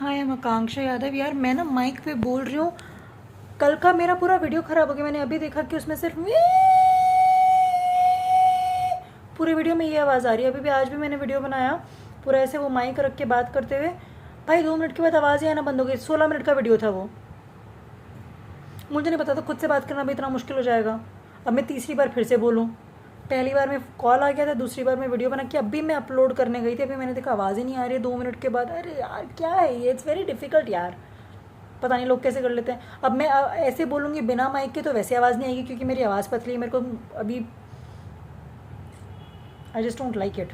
हाय मैं आकांक्षा यादव। यार मैं ना माइक पे बोल रही हूँ, कल का मेरा पूरा वीडियो ख़राब हो गया। मैंने अभी देखा कि उसमें सिर्फ पूरे वीडियो में ये आवाज़ आ रही है। अभी भी आज भी मैंने वीडियो बनाया पूरा ऐसे वो माइक रख के बात करते हुए, भाई 2 मिनट के बाद आवाज़ ही आना बंद हो गई। 16 मिनट का वीडियो था वो। मुझे नहीं पता था खुद से बात करना भी इतना मुश्किल हो जाएगा। अब मैं तीसरी बार फिर से बोलूँ। पहली बार में कॉल आ गया था, दूसरी बार मैं वीडियो बना के अभी मैं अपलोड करने गई थी, अभी मैंने देखा आवाज़ ही नहीं आ रही है 2 मिनट के बाद। अरे यार क्या है ये, इट्स वेरी डिफ़िकल्ट यार। पता नहीं लोग कैसे कर लेते हैं। अब मैं ऐसे बोलूँगी बिना माइक के तो वैसे आवाज़ नहीं आएगी, क्योंकि मेरी आवाज़ पतली है। मेरे को अभी I just don't like it.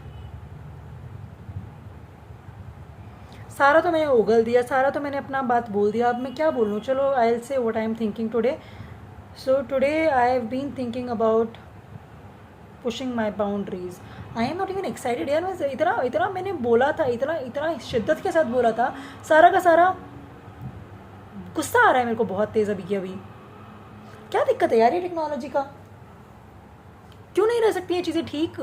सारा तो मैंने उगल दिया, सारा तो मैंने अपना बात बोल दिया। अब मैं क्या बोलूँ। चलो I will say what I am thinking today. So today I have been thinking about pushing my boundaries. I am not even excited यार। मैं इतना इतना मैंने बोला था, इतना इतना शिद्दत के साथ बोला था, सारा का सारा गुस्सा आ रहा है मेरे को बहुत तेज़ अभी की अभी। क्या दिक्कत है यार ये टेक्नोलॉजी का, क्यों नहीं रह सकती ये चीज़ें ठीक।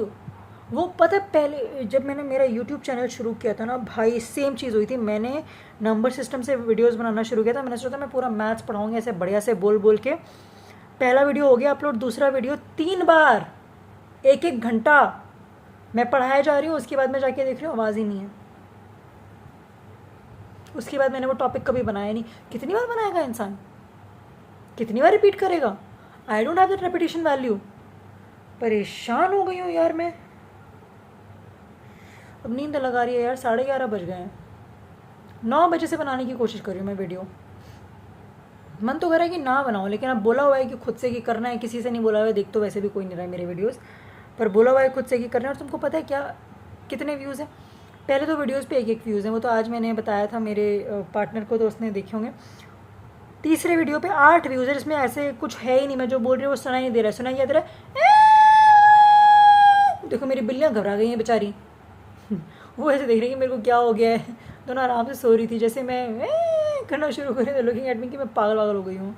वो पता है पहले जब मैंने मेरा यूट्यूब चैनल शुरू किया था ना भाई, सेम चीज़ हुई थी। मैंने नंबर सिस्टम से वीडियोस बनाना शुरू किया था। मैंने सोचा मैं पूरा मैथ्स पढ़ाऊँगी ऐसे बढ़िया से बोल बोल के। पहला वीडियो हो गया अपलोड, दूसरा वीडियो 3 बार 1-1 घंटा मैं पढ़ाया जा रही हूँ। उसके बाद मैं जाके देख रही हूँ आवाज़ ही नहीं है। उसके बाद मैंने वो टॉपिक कभी बनाया नहीं। कितनी बार बनाएगा इंसान, कितनी बार रिपीट करेगा। I don't have that repetition value. परेशान हो गई हूँ यार मैं। अब नींद लगा रही है यार, 11:30 बज गए हैं। 9 बजे से बनाने की कोशिश कर रही हूँ मैं वीडियो। मन तो कर रहा है कि ना बनाऊँ, लेकिन अब बोला हुआ है कि खुद से कि करना है, किसी से नहीं बोला हुआ है। देख तो वैसे भी कोई नहीं रहा है मेरे वीडियोस, पर बोला हुआ है खुद से कि करना है। और तुमको पता है क्या कितने व्यूज़ हैं। पहले तो वीडियोस पे 1-1 व्यूज़ हैं। वो तो आज मैंने बताया था मेरे पार्टनर को, तो उसने देखे होंगे। तीसरे वीडियो पे 8 व्यूज़ है, जिसमें ऐसे कुछ है ही नहीं। मैं जो बोल रही हूँ वो सुनाई नहीं दे रहा है। सुनाई दे रहा है। देखो मेरी बिल्लियाँ घबरा गई हैं बेचारी। वो ऐसे देख रही है कि मेरे को क्या हो गया है। दोनों आराम से सो रही थी। जैसे मैं करना शुरू करी तो लुकिंग एट मी कि मैं पागल वागल हो गई हूँ।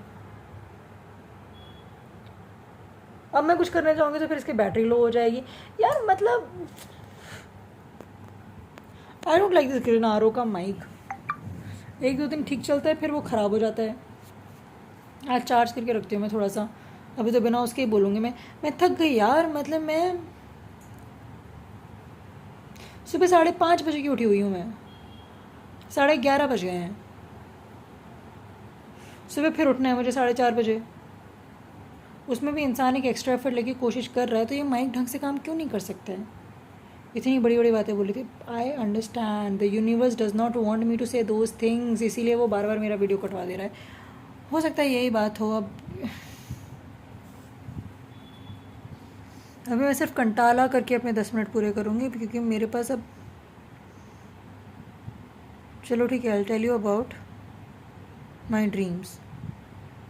अब मैं कुछ करने जाऊँगी तो फिर इसकी बैटरी लो हो जाएगी यार। मतलब I don't like this green R O का माइक। 1-2 दिन ठीक चलता है, फिर वो ख़राब हो जाता है। आज चार्ज करके रखती हूँ मैं थोड़ा सा। अभी तो बिना उसके ही बोलूँगी मैं थक गई यार। मतलब मैं सुबह 5:30 बजे की उठी हुई हूँ मैं। 11:30 बज गए हैं। सुबह फिर उठना है मुझे 4:30 बजे। उसमें भी इंसान एक एक्स्ट्रा एफर्ट लेके कोशिश कर रहा है, तो ये माइक ढंग से काम क्यों नहीं कर सकता है। इतनी बड़ी बड़ी बातें बोली थी। I understand the universe does not want me to say those things, इसीलिए वो बार बार मेरा वीडियो कटवा दे रहा है। हो सकता है यही बात हो। अब अभी मैं सिर्फ कंटाला करके अपने 10 मिनट पूरे करूँगी, क्योंकि मेरे पास अब चलो ठीक है। I tell you about my dreams,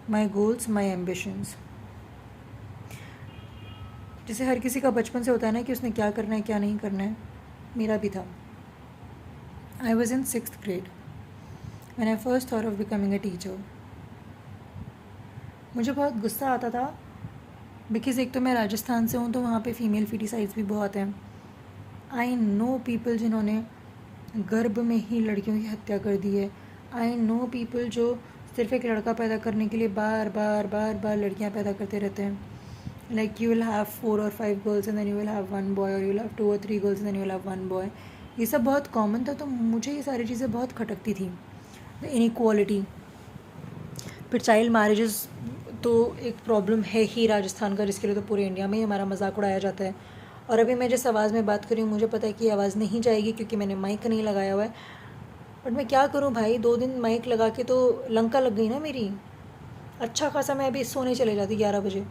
my goals, my ambitions. जैसे हर किसी का बचपन से होता है ना कि उसने क्या करना है क्या नहीं करना है, मेरा भी था। I was in 6th grade when I first thought of becoming a teacher. मुझे बहुत गुस्सा आता था, बिकॉज एक तो मैं राजस्थान से हूँ, तो वहाँ पे फ़ीमेल फीटिसाइड्स भी बहुत हैं। आई नो पीपल जिन्होंने गर्भ में ही लड़कियों की हत्या कर दी है। आई नो पीपल जो सिर्फ एक लड़का पैदा करने के लिए बार बार बार बार लड़कियाँ पैदा करते रहते हैं। Like you will have 4 or 5 girls and then you will have 1 boy, or you will have 2 or 3 girls and then you will have 1 boy. ये सब बहुत कॉमन था, तो मुझे ये सारी चीज़ें बहुत खटकती थी। इनइक्वालिटी, फिर चाइल्ड मैरिजेस तो एक प्रॉब्लम है ही राजस्थान का, जिसके लिए तो पूरे इंडिया में ही हमारा मजाक उड़ाया जाता है। और अभी मैं जिस आवाज़ में बात कर रही हूँ, मुझे पता है कि आवाज़ नहीं जाएगी क्योंकि मैंने माइक नहीं लगाया हुआ है। बट मैं क्या करूँ भाई, 2 दिन माइक लगा के तो लंका लग गई ना मेरी। अच्छा खासा मैं अभी सोने चले जाती 11 बजे।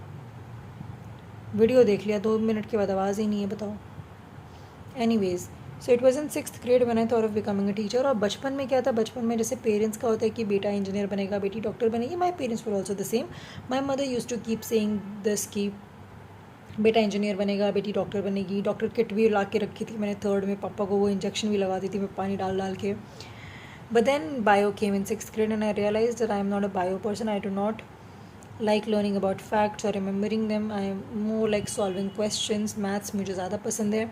वीडियो देख लिया, 2 मिनट के बाद आवाज़ ही नहीं है, बताओ। Anyways, so it was in 6th grade when I thought of becoming a teacher. और बचपन में क्या था, बचपन में जैसे पेरेंट्स का होता है कि बेटा इंजीनियर बनेगा, बेटी डॉक्टर बनेगी। My parents were also the same. My mother use to keep saying this कि बेटा इंजीनियर बनेगा, बेटी डॉक्टर बनेगी। डॉक्टर किट भी ला के रखी थी मैंने 3rd में। पापा को वो इंजेक्शन भी लगा दी थी मैं पानी डाल डाल के। But then bio came in 6th grade and I realise that I am not a bio person. I do not like learning about facts or remembering them. I am more like solving questions. Maths मुझे ज़्यादा पसंद है।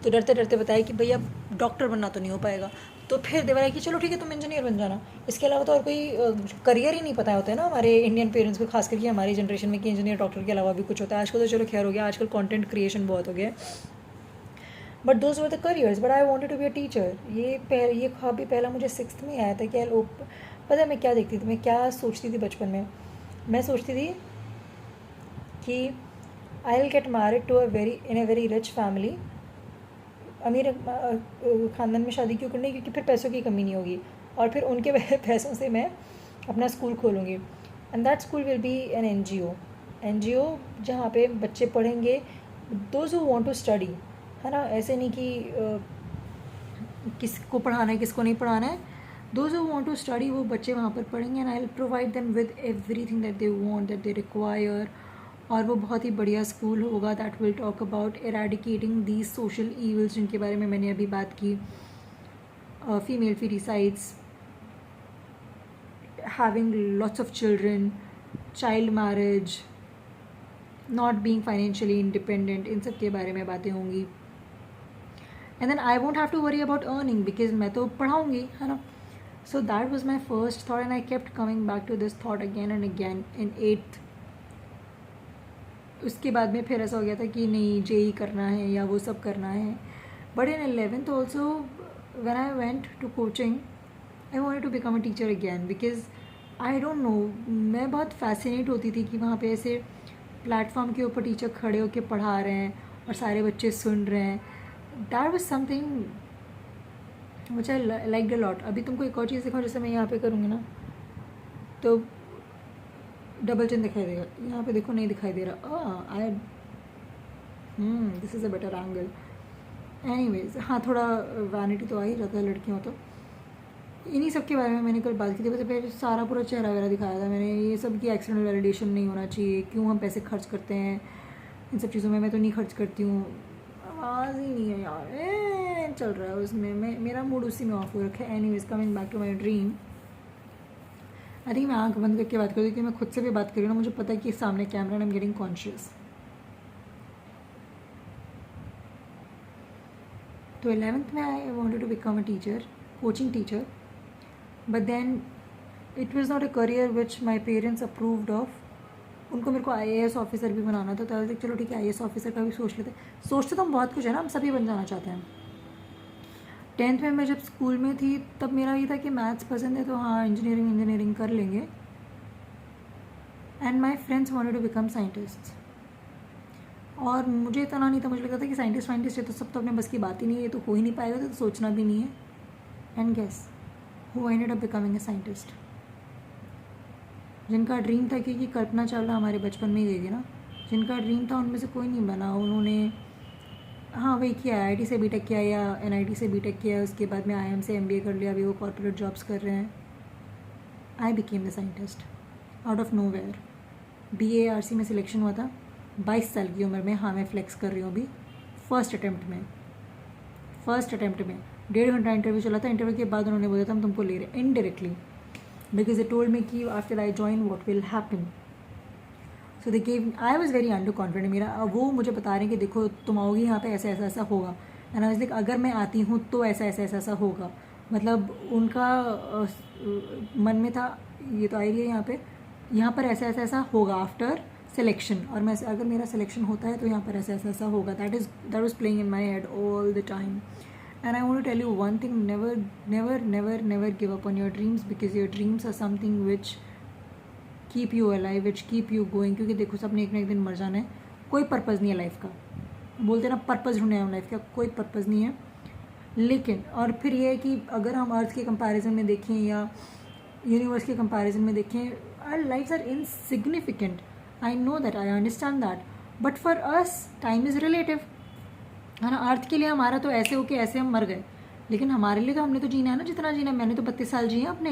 तो डरते डरते बताया कि भैया डॉक्टर बनना तो नहीं हो पाएगा। तो फिर देवरा कि चलो ठीक है तुम इंजीनियर बन जाना, इसके अलावा तो और कोई करियर ही नहीं पता होता है ना हमारे इंडियन पेरेंट्स को, खास करके हमारी जनरेशन में, कि इंजीनियर डॉक्टर के अलावा भी कुछ होता है। आजकल तो चलो खैर हो गया, आजकल कंटेंट क्रिएशन बहुत हो गया, but those were the careers, but I wanted to be a teacher. ये ख्वाब भी पहला मुझे 6th में आया था कि पता है मैं क्या देखती थी, मैं क्या सोचती थी बचपन में, मैं सोचती थी कि I will get married to in a very rich family, अमीर ख़ानदान में शादी क्यों करनी, क्योंकि फिर पैसों की कमी नहीं होगी, और फिर उनके पैसों से मैं अपना स्कूल खोलूँगी, and that school will be an NGO जहाँ पे बच्चे पढ़ेंगे, those who want to study, है ना, ऐसे नहीं कि किसको पढ़ाना है किसको नहीं पढ़ाना है, those who want to study वो बच्चे वहाँ पर पढ़ेंगे, and I will provide them with everything that they want, that they require, और वो बहुत ही बढ़िया स्कूल होगा that will talk about eradicating these social evils जिनके बारे में मैंने अभी बात की, female foeticides, having lots of children, child marriage, not being financially independent, इन सब के बारे में बातें होंगी, and then I won't have to worry about earning because मैं तो पढ़ाऊँगी, है ना। So that was my first thought, and I kept coming back to this thought again and again in 8th। उसके बाद में फिर ऐसा हो गया था कि नहीं JEE करना है या वो सब करना है, but in 11th also when I went to coaching I wanted to become a teacher again, because I don't know, मैं बहुत फैसिनेट होती थी कि वहाँ पे ऐसे प्लेटफॉर्म के ऊपर टीचर खड़े होकर पढ़ा रहे हैं और सारे बच्चे सुन रहे हैं, that was something which I liked a lot. अभी तुमको एक और चीज़ दिखाऊँ, जैसे मैं यहाँ पे करूँगी ना तो डबल चिन दिखाई देगा, यहाँ पे देखो नहीं दिखाई दे रहा, I this is a better angle. Anyways, हाँ थोड़ा वैनिटी तो आ ही जाता है लड़कियों, तो इन्हीं सब के बारे में मैंने कल बात की थी, बस फिर सारा पूरा चेहरा वगैरह दिखाया था मैंने, ये सब की एक्सटर्नल वैलिडेशन नहीं होना चाहिए, क्यों हम पैसे खर्च करते हैं इन सब चीज़ों में, मैं तो नहीं खर्च करती हूँ, आवाज़ ही नहीं है यार, चल रहा है उसमें, मेरा मूड उसी में ऑफ हो रखा है। Anyways, coming back to my dream, I think मैं आँख बंद करके बात करूँ क्योंकि मैं खुद से भी बात कर रही हूँ ना, मुझे पता है कि सामने camera and I am getting conscious. तो 11th में I wanted to become a teacher, coaching teacher, but then it was not a career which my parents approved of. उनको मेरे को IAS ऑफिसर भी बनाना था, तो चलो ठीक है IAS ऑफिसर का भी सोच लेते, सोचते तो हम बहुत कुछ है ना, हम सभी बन जाना चाहते हैं। 10th में मैं जब स्कूल में थी तब मेरा ये था कि मैथ्स पसंद है तो हाँ इंजीनियरिंग कर लेंगे, and my friends wanted to become scientist, और मुझे इतना नहीं था, मुझे लगता था कि साइंटिस्ट ये तो सब तो अपने बस की बात ही नहीं है, ये तो हो ही नहीं पाएगा, तो सोचना भी नहीं है। And guess who ended up becoming a scientist, जिनका ड्रीम था, क्योंकि कल्पना चावला हमारे बचपन में ही गई थी ना, जिनका ड्रीम था उनमें से कोई नहीं बना, उन्होंने हाँ वही किया, IIT से BTech किया या NIT से BTech किया, उसके बाद में IIM से MBA कर लिया, अभी वो कॉर्पोरेट जॉब्स कर रहे हैं। I became the scientist out of nowhere. BARC में सिलेक्शन हुआ था 22 साल की उम्र में, हाँ मैं फ्लेक्स कर रही हूँ अभी, फर्स्ट अटैम्प्ट में 1.5 घंटा इंटरव्यू चला था, इंटरव्यू के बाद उन्होंने बोला था हम तुमको ले रहे indirectly, because they told me कि after I join what will happen, so they gave, I was very under confident, मेरा वो मुझे बता रहे हैं कि देखो तुम आओगी यहाँ पे ऐसा ऐसा ऐसा होगा, एंड आई वाज लाइक अगर मैं आती हूँ तो ऐसा ऐसा ऐसा ऐसा होगा, मतलब उनका मन में था ये तो आई रही है यहाँ पर ऐसा ऐसा ऐसा होगा आफ्टर सिलेक्शन, और मैं अगर मेरा सिलेक्शन होता है तो यहाँ पर ऐसा ऐसा ऐसा होगा, that was playing in my head all the time. And I want to tell you one thing, never give up on your dreams, because your dreams are something which keep you alive, which keep you going, क्योंकि देखो सबने एक ना एक दिन मर जाना है, कोई पर्पज़ नहीं है लाइफ का, बोलते ना पर्पज़ ढूंढने हैं लाइफ का, कोई पर्पज़ नहीं है। लेकिन और फिर ये है कि अगर हम अर्थ के कंपैरिजन में देखें या यूनिवर्स के कंपैरिजन में देखें, our lifes are insignificant, I know that, I understand that, but for us time is relative, है ना। अर्थ के लिए हमारा तो ऐसे हो कि ऐसे हम मर गए, लेकिन हमारे लिए तो हमने तो जीना है ना जितना जीना है, मैंने तो 32 साल जिए अपने,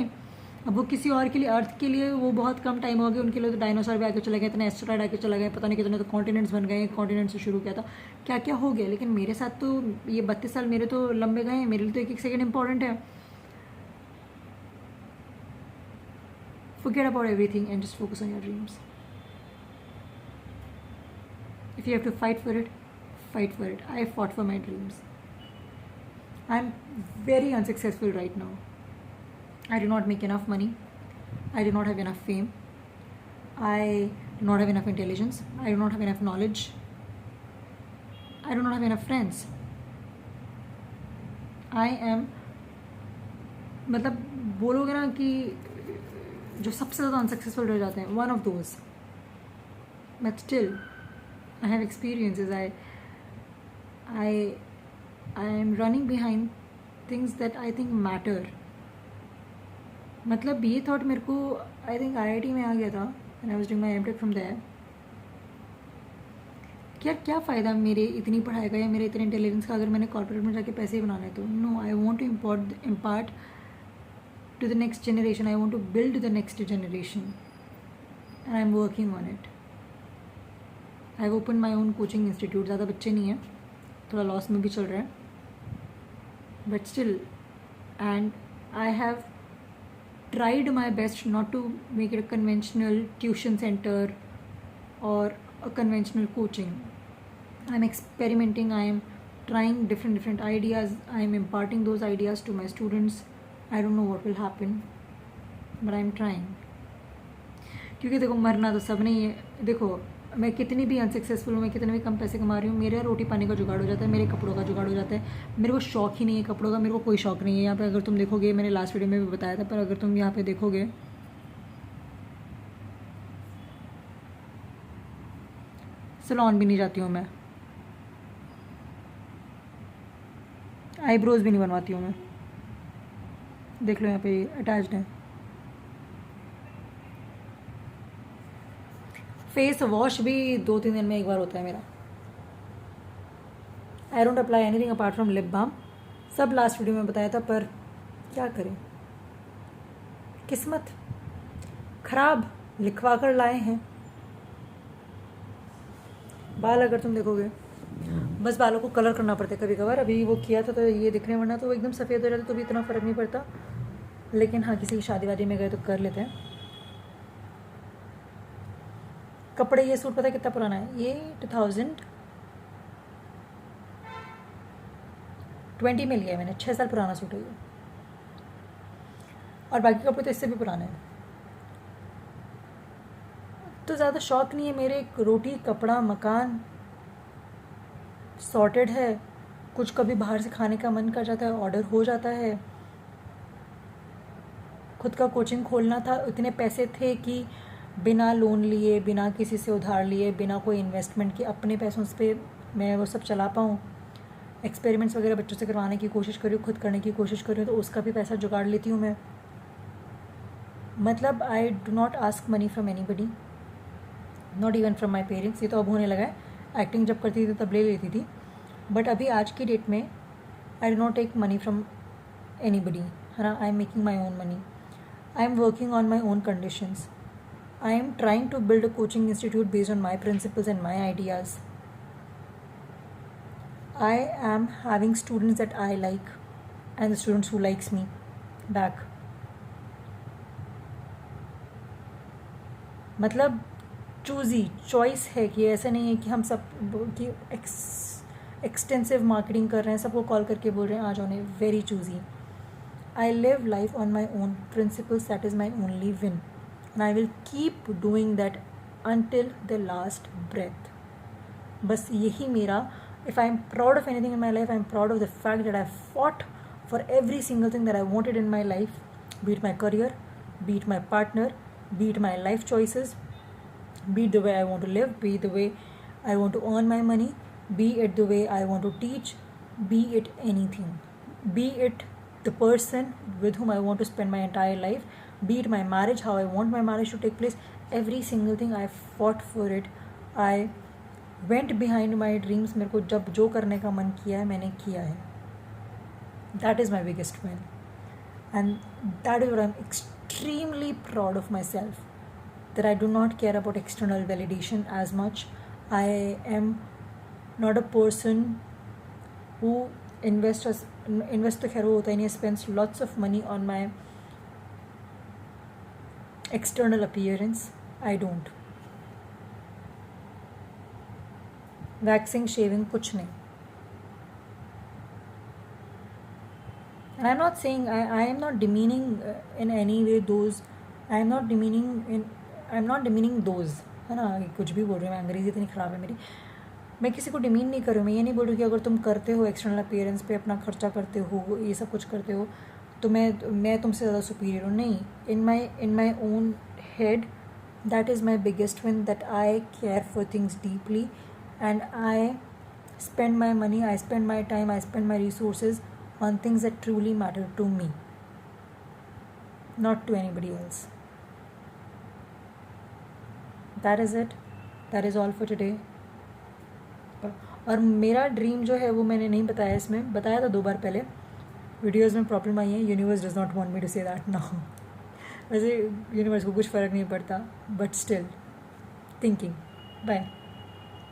अब वो किसी और के लिए, अर्थ के लिए वो बहुत कम टाइम हो गया, उनके लिए तो डायनासोर भी आके चले गए, इतने एस्टेरॉयड आके चले गए, पता नहीं कितने तो कॉन्टिनेंट्स बन गए, कॉन्टिनेंट से शुरू किया था, क्या क्या हो गया, लेकिन मेरे साथ तो ये 32 साल मेरे तो लंबे गए हैं, मेरे लिए तो एक एक सेकेंड इंपॉर्टेंट है। Forget about everything and just focus on your dreams. If you have to fight for it, fight for it. I fought for my dreams. I'm very unsuccessful right now. I do not make enough money. I do not have enough fame. I do not have enough intelligence. I do not have enough knowledge. I do not have enough friends. I am, मतलब बोलोगे ना कि जो सबसे ज़्यादा unsuccessful रह जाते हैं, one of those. But still I have experiences. I am running behind things that I think matter. मतलब ये थॉट मेरे को आई थिंक IIT में आ गया था and I was doing my M.Tech from there. क्या फ़ायदा मेरे इतनी पढ़ाई का या मेरे इतने इंटेलिजेंस का अगर मैंने कॉर्पोरेट में जाके पैसे बनाने. तो no, I want to impart to the next generation. I want to build the next generation and I'm working on it. I've opened my own coaching institute. ज़्यादा बच्चे नहीं हैं, थोड़ा लॉस में भी चल रहा है, but still, and I have tried my best not to make it a conventional tuition center or a conventional coaching. I'm experimenting. I am trying different ideas. I am imparting those ideas to my students. I don't know what will happen, but I'm trying. क्योंकि देखो, मरना तो सब नहीं है. देखो, मैं कितनी भी अनसक्सेसफुल हूँ, मैं कितने भी कम पैसे कमा रही हूँ, मेरे रोटी पानी का जुगाड़ हो जाता है, मेरे कपड़ों का जुगाड़ हो जाता है. मेरे को शौक ही नहीं है कपड़ों का. मेरे को कोई शौक नहीं है. यहाँ पे अगर तुम देखोगे, मैंने लास्ट वीडियो में भी बताया था, पर अगर तुम यहाँ पे देखोगे, सैलून भी नहीं जाती हूँ मैं, आईब्रोज भी नहीं बनवाती हूँ मैं. देख लो यहाँ पे अटैच्ड है. फेस वॉश भी 2-3 दिन में एक बार होता है मेरा. I don't apply anything apart from lip balm. सब लास्ट वीडियो में बताया था, पर क्या करें, किस्मत खराब लिखवा कर लाए हैं. बाल अगर तुम देखोगे, बस बालों को कलर करना पड़ता है कभी कभार. अभी वो किया था तो ये दिख रहे हैं, वरना तो एकदम सफ़ेद हो जाते तो भी इतना फ़र्क नहीं पड़ता. लेकिन हाँ, किसी की शादी वादी में गए तो कर लेते हैं. कपड़े, ये सूट पता है कितना पुराना है? ये 2020 में लिया है मैंने. 6 साल पुराना सूट है ये. और बाकी कपड़े तो इससे भी पुराने हैं. तो ज़्यादा शौक नहीं है मेरे. रोटी कपड़ा मकान सॉर्टेड है. कुछ कभी बाहर से खाने का मन कर जाता है, ऑर्डर हो जाता है. खुद का कोचिंग खोलना था, इतने पैसे थे कि बिना लोन लिए, बिना किसी से उधार लिए, बिना कोई इन्वेस्टमेंट के, अपने पैसों से मैं वो सब चला पाऊँ. एक्सपेरिमेंट्स वगैरह बच्चों से करवाने की कोशिश कर रही हूँ, खुद करने की कोशिश कर रही हूँ, तो उसका भी पैसा जुगाड़ लेती हूँ मैं. मतलब आई do not ask money from anybody, not even from my parents. ये तो अब होने लगा है. एक्टिंग जब करती थी तब ले लेती थी, बट अभी आज की डेट में I do not take money from anybody, है ना. I am making my own money. I am working on my own conditions. I am trying to build a coaching institute based on my principles and my ideas. I am having students that I like and the students who likes me back. मतलब choosy choice है कि ऐसा नहीं है कि हम सब कि एक्सटेंसिव मार्केटिंग कर रहे हैं, सबको कॉल करके बोल रहे हैं आ जाओ. नहीं, very choosy. I live life on my own principles. That is my only win, and I will keep doing that until the last breath. बस यही मेरा. If I am proud of anything in my life, I am proud of the fact that I fought for every single thing that I wanted in my life, be it my career, be it my partner, be it my life choices, be it the way I want to live, be it the way I want to earn my money, be it the way I want to teach, be it anything, be it the person with whom I want to spend my entire life, be it my marriage, how I want my marriage to take place. Every single thing I fought for it. I went behind my dreams. मेरे को जब जो करने का मन किया है मैंने किया है. That is my biggest win, and that is what I'm extremely proud of myself, that I do not care about external validation as much. I am not a person who invest तो खैर वो होता ही नहीं. spends lots of money on my external appearance. I don't. Waxing shaving कुछ नहीं. आई am not saying, I am not demeaning in any way those, I am not demeaning in, I am not demeaning those, है ना, कुछ भी बोल रही हूँ मैं, अंग्रेज़ी इतनी ख़राब है मेरी। मैं किसी को डिमीन नहीं कर रही हूँ, मैं ये नहीं बोल रही कि अगर तुम करते हो एक्सटर्नल अपीयरेंस पे अपना खर्चा करते हो, ये सब कुछ करते हो, तो मैं तुमसे ज़्यादा सुपीरियर हूँ, नहीं। In my own head that is my biggest win, that I care for things deeply and I spend my money, I spend my time, I spend my resources on things that truly matter to me, not to anybody else. That is it, that is all for today. और मेरा dream जो है वो मैंने नहीं बताया, इसमें बताया था 2 बार पहले, वीडियोज़ में प्रॉब्लम आई है, universe does not want me to say that now. वैसे यूनिवर्स को कुछ फ़र्क नहीं पड़ता, बट स्टिल थिंकिंग। बाय।